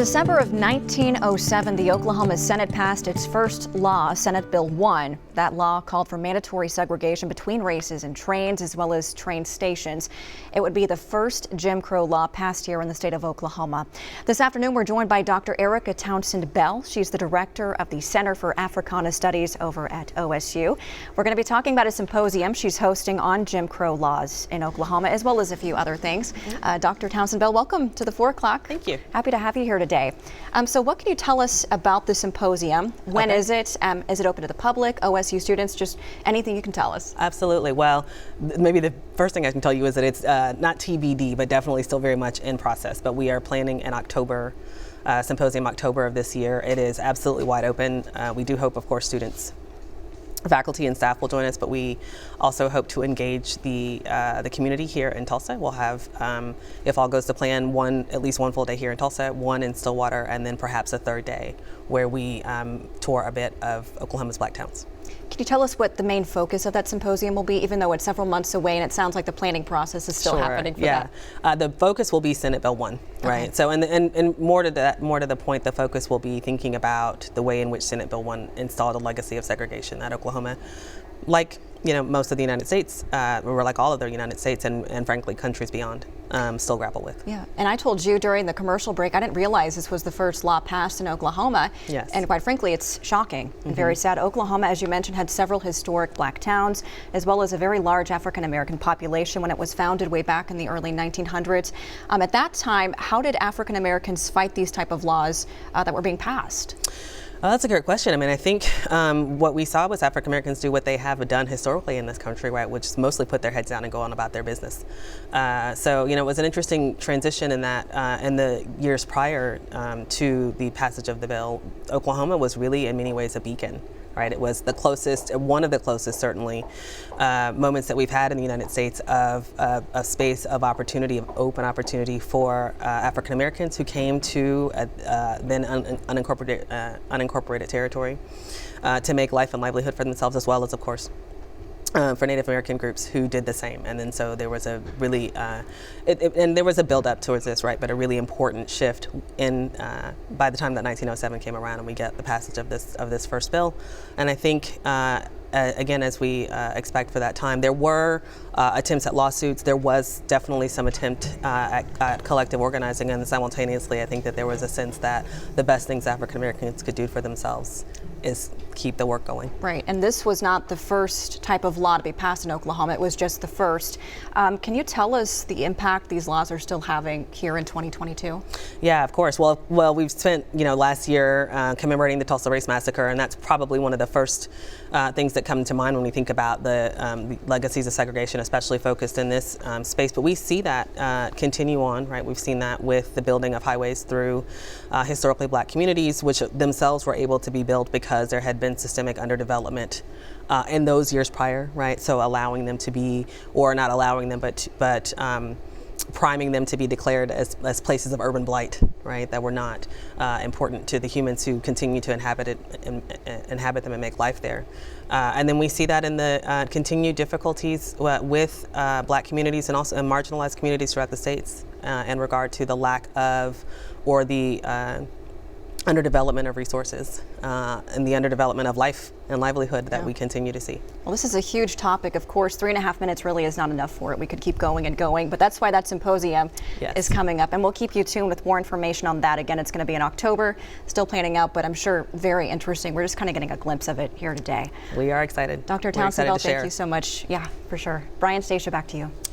December of 1907, the Oklahoma Senate passed its first law, Senate Bill 1. That law called for mandatory segregation between races in trains as well as train stations. It would be the first Jim Crow law passed here in the state of Oklahoma. This afternoon, we're joined by Dr. Erica Townsend Bell. She's the director of the Center for Africana Studies over at OSU. We're going to be talking about a symposium she's hosting on Jim Crow laws in Oklahoma, as well as a few other things. Dr. Townsend Bell, welcome to the 4 o'clock. Thank you. Happy to have you here today. So what can you tell us about the symposium? When is it? Is it open to the public, OSU students, just anything you can tell us? Absolutely. Well, maybe the first thing I can tell you is that it's not TBD, but definitely still very much in process. But we are planning an October symposium, October of this year. It is absolutely wide open. We do hope, of course, students, faculty and staff will join us, but we also hope to engage the community here in Tulsa. We'll have, if all goes to plan, at least one full day here in Tulsa, one in Stillwater, and then perhaps a third day where we tour a bit of Oklahoma's Black towns. Can you tell us what the main focus of that symposium will be, even though it's several months away and it sounds like the planning process is still happening for that? The focus will be Senate Bill 1, right? So, and more to the point, the focus will be thinking about the way in which Senate Bill 1 installed a legacy of segregation that Oklahoma, like most of the United States, or like all of the United States, and frankly countries beyond, still grapple with. Yeah, and I told you during the commercial break, I didn't realize this was the first law passed in Oklahoma. Yes. And quite frankly, it's shocking and very sad. Oklahoma, as you mentioned, had several historic Black towns, as well as a very large African American population when it was founded way back in the early 1900s. At that time, how did African Americans fight these type of laws that were being passed? That's a great question. I mean, I think what we saw was African Americans do what they have done historically in this country, right, which is mostly put their heads down and go on about their business. So, it was an interesting transition in that in the years prior to the passage of the bill, Oklahoma was really in many ways a beacon. Right, it was the closest, one of the closest, certainly, moments that we've had in the United States of a space of opportunity, of open opportunity for African Americans who came to then unincorporated territory to make life and livelihood for themselves, as well as, of course, for Native American groups who did the same. And then so there was a really, and there was a build up towards this, right, but a really important shift in by the time that 1907 came around and we get the passage of this first bill. And I think, again, as we expect for that time, there were attempts at lawsuits. There was definitely some attempt at collective organizing, and simultaneously I think that there was a sense that the best things African Americans could do for themselves is keep the work going. Right, and this was not the first type of law to be passed in Oklahoma. It was just the first. Can you tell us the impact these laws are still having here in 2022? Yeah, of course. Well, we've spent last year commemorating the Tulsa Race Massacre, and that's probably one of the first things that come to mind when we think about the legacies of segregation, especially focused in this space. But we see that continue on, right? We've seen that with the building of highways through historically Black communities, which themselves were able to be built because there had been systemic underdevelopment in those years prior, right? So allowing them to be, or not allowing them, but priming them to be declared as places of urban blight, right? That were not important to the humans who continue to inhabit them and make life there. And then we see that in the continued difficulties with Black communities and also in marginalized communities throughout the states in regard to the lack of, or the underdevelopment of resources and the underdevelopment of life and livelihood that we continue to see. Well, this is a huge topic. Of course, 3.5 minutes really is not enough for it. We could keep going and going, but that's why that symposium is coming up, and we'll keep you tuned with more information on that. Again, it's going to be in October, still planning out, but I'm sure very interesting. We're just kind of getting a glimpse of it here today. We are excited. Dr. Townsend Bell, thank you so much. Yeah, for sure. Brian Stacia, back to you.